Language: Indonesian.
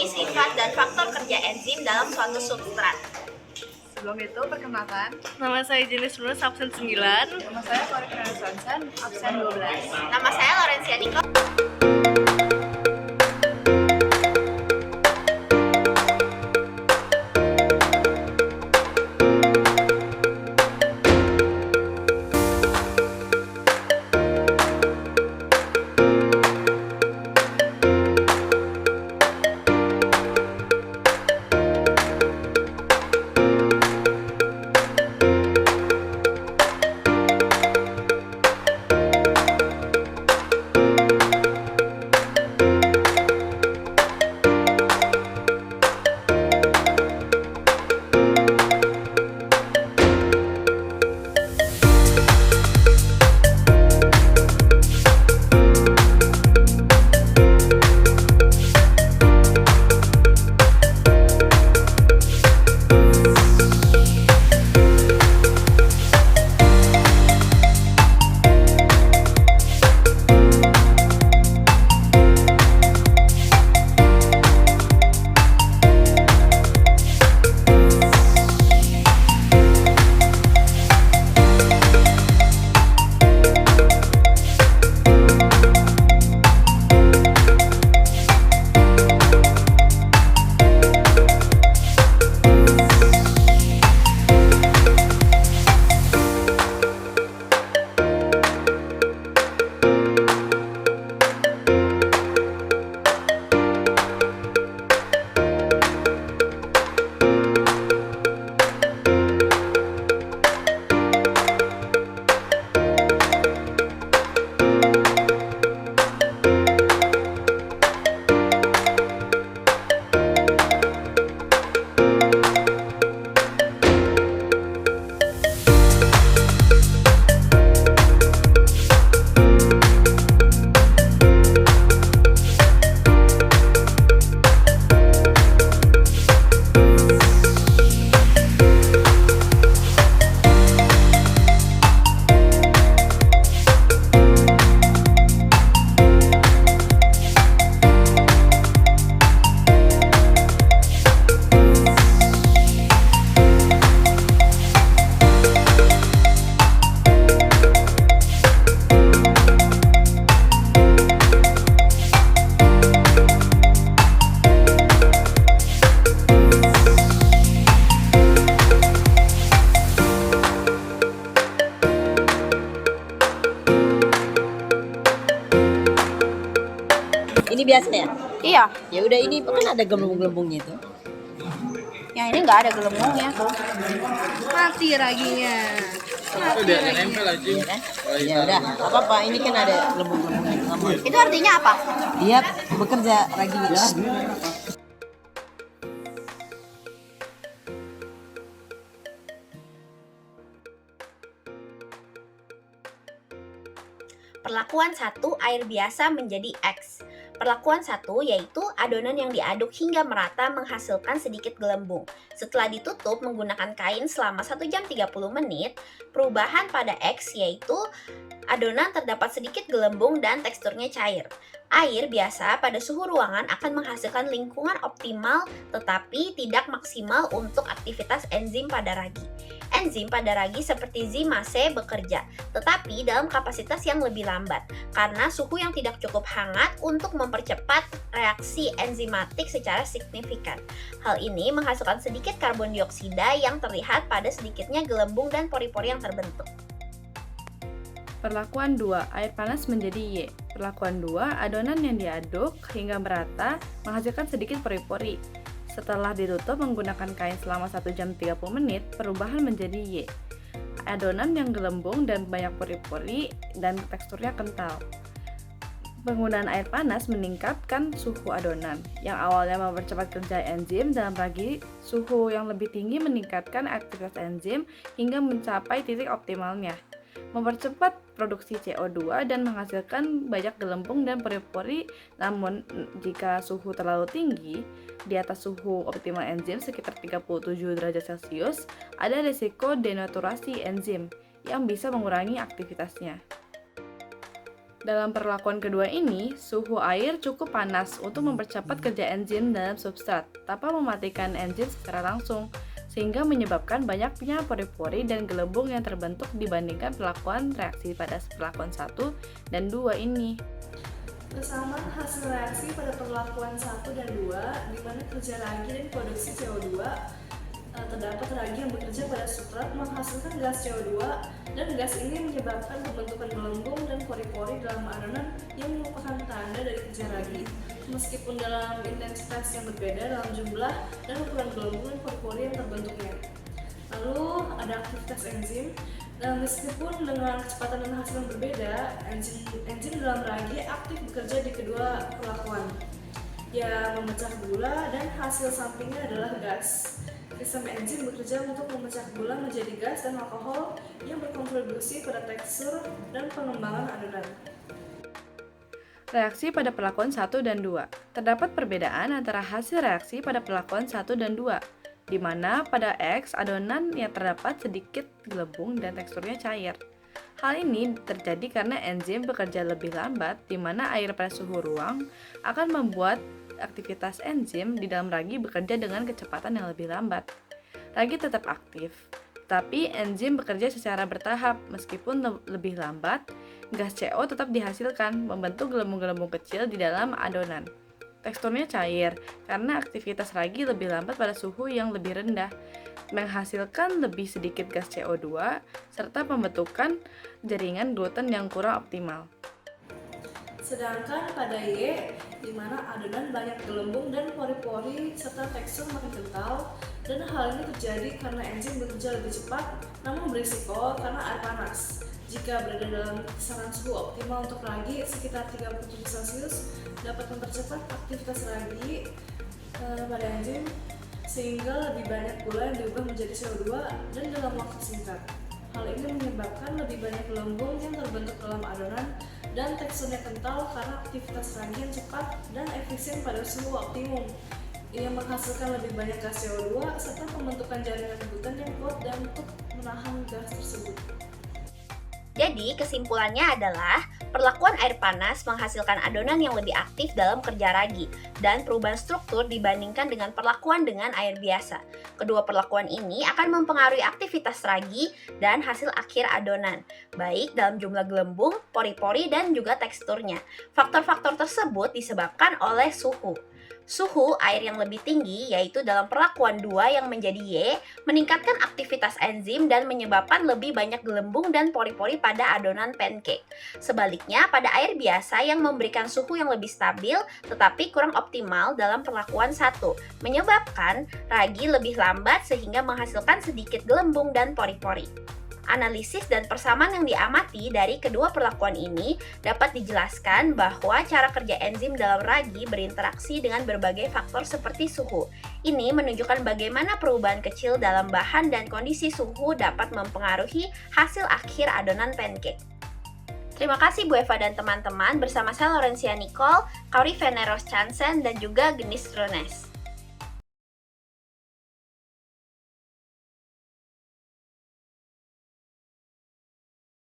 fungsi, sifat, dan faktor kerja enzim dalam suatu substrat. Sebelum itu, perkenalkan. Nama saya Jenis Lulus absen 9. Nama saya Florina Swanson, absen 12. Nama saya Lorencia Niko. Ini biasa ya? Iya, Ya udah ini kan ada gelembung-gelembungnya itu. yang ini nggak ada gelembungnya tuh. Mati raginya. Udah nempel aja. Iya kan? Ya udah, apa apa ini kan ada gelembung-gelembungnya. Nggak mau. Itu artinya apa? Dia bekerja raginya. Perlakuan 1, air biasa menjadi X. Perlakuan 1 yaitu adonan yang diaduk hingga merata menghasilkan sedikit gelembung. Setelah ditutup menggunakan kain selama 1 jam 30 menit, perubahan pada X yaitu adonan terdapat sedikit gelembung dan teksturnya cair. Air biasa pada suhu ruangan akan menghasilkan lingkungan optimal tetapi tidak maksimal untuk aktivitas enzim pada ragi. Enzim pada ragi seperti zimase bekerja, tetapi dalam kapasitas yang lebih lambat karena suhu yang tidak cukup hangat untuk mempercepat reaksi enzimatik secara signifikan. Hal ini menghasilkan sedikit karbon dioksida yang terlihat pada sedikitnya gelembung dan pori-pori yang terbentuk. Perlakuan 2, air panas menjadi Y. Perlakuan 2, adonan yang diaduk hingga merata menghasilkan sedikit pori-pori. Setelah ditutup menggunakan kain selama 1 jam 30 menit, perubahan menjadi Y. Adonan yang gelembung dan banyak pori-pori dan teksturnya kental. Penggunaan air panas meningkatkan suhu adonan, yang awalnya mempercepat kerja enzim dalam ragi. Suhu yang lebih tinggi meningkatkan aktivitas enzim hingga mencapai titik optimalnya, mempercepat produksi CO2 dan menghasilkan banyak gelembung dan pori-pori. Namun jika suhu terlalu tinggi, di atas suhu optimal enzim sekitar 37 derajat Celcius, ada risiko denaturasi enzim yang bisa mengurangi aktivitasnya. Dalam perlakuan kedua ini, suhu air cukup panas untuk mempercepat kerja enzim dalam substrat tanpa mematikan enzim secara langsung, sehingga menyebabkan banyaknya pori-pori dan gelembung yang terbentuk dibandingkan perlakuan reaksi pada perlakuan 1 dan 2 ini. Persamaan hasil reaksi pada perlakuan 1 dan 2, di mana kerja ragi dan produksi CO2, terdapat ragi yang bekerja pada substrat menghasilkan gas CO2, dan gas ini menyebabkan pembentukan gelembung dan pori-pori dalam adonan yang merupakan tanda dari kerja ragi. Meskipun dalam intensitas yang berbeda dalam jumlah dan ukuran gelembung dan pori-pori yang terbentuknya. Lalu ada aktivitas enzim. Meskipun dengan kecepatan dan hasil yang berbeda, enzim dalam ragi aktif bekerja di kedua perlakuan, yang memecah gula dan hasil sampingnya adalah gas. Sistem enzim bekerja untuk memecah gula menjadi gas dan alkohol yang berkontribusi pada tekstur dan pengembangan adonan. Reaksi pada perlakuan 1 dan 2. Terdapat perbedaan antara hasil reaksi pada perlakuan 1 dan 2, di mana pada X adonan yang terdapat sedikit gelembung dan teksturnya cair. Hal ini terjadi karena enzim bekerja lebih lambat, di mana air pada suhu ruang akan membuat aktivitas enzim di dalam ragi bekerja dengan kecepatan yang lebih lambat. Ragi tetap aktif, tapi enzim bekerja secara bertahap. Meskipun lebih lambat, gas CO tetap dihasilkan, membentuk gelembung-gelembung kecil di dalam adonan. Teksturnya cair, karena aktivitas ragi lebih lambat pada suhu yang lebih rendah, menghasilkan lebih sedikit gas CO2, serta pembentukan jaringan gluten yang kurang optimal. Sedangkan pada Y, di mana adonan banyak gelembung dan pori-pori serta tekstur makin kental, dan hal ini terjadi karena enzim bekerja lebih cepat, namun berisiko karena air panas. Jika berada dalam kisaran suhu optimal untuk ragi sekitar 37°C, dapat mempercepat aktivitas ragi pada enzim sehingga lebih banyak gula yang diubah menjadi CO2 dan dalam waktu singkat. Hal ini menyebabkan lebih banyak gelembung yang terbentuk dalam adonan dan teksturnya kental karena aktivitas ragi yang cepat dan efisien pada suhu optimum. Ia menghasilkan lebih banyak gas CO2 serta pembentukan jaringan gluten yang kuat dan untuk menahan gas tersebut. Jadi, kesimpulannya adalah perlakuan air panas menghasilkan adonan yang lebih aktif dalam kerja ragi dan perubahan struktur dibandingkan dengan perlakuan dengan air biasa. Kedua perlakuan ini akan mempengaruhi aktivitas ragi dan hasil akhir adonan, baik dalam jumlah gelembung, pori-pori, dan juga teksturnya. Faktor-faktor tersebut disebabkan oleh suhu. Suhu air yang lebih tinggi, yaitu dalam perlakuan 2 yang menjadi Y, meningkatkan aktivitas enzim dan menyebabkan lebih banyak gelembung dan pori-pori pada adonan pancake. Sebaliknya, pada air biasa yang memberikan suhu yang lebih stabil tetapi kurang optimal dalam perlakuan 1, menyebabkan ragi lebih lambat sehingga menghasilkan sedikit gelembung dan pori-pori. Analisis dan persamaan yang diamati dari kedua perlakuan ini dapat dijelaskan bahwa cara kerja enzim dalam ragi berinteraksi dengan berbagai faktor seperti suhu. Ini menunjukkan bagaimana perubahan kecil dalam bahan dan kondisi suhu dapat mempengaruhi hasil akhir adonan pancake. Terima kasih Bu Eva dan teman-teman, bersama saya Laurencia Nicole, Kauri Veneros Chansen, dan juga Genis Rones.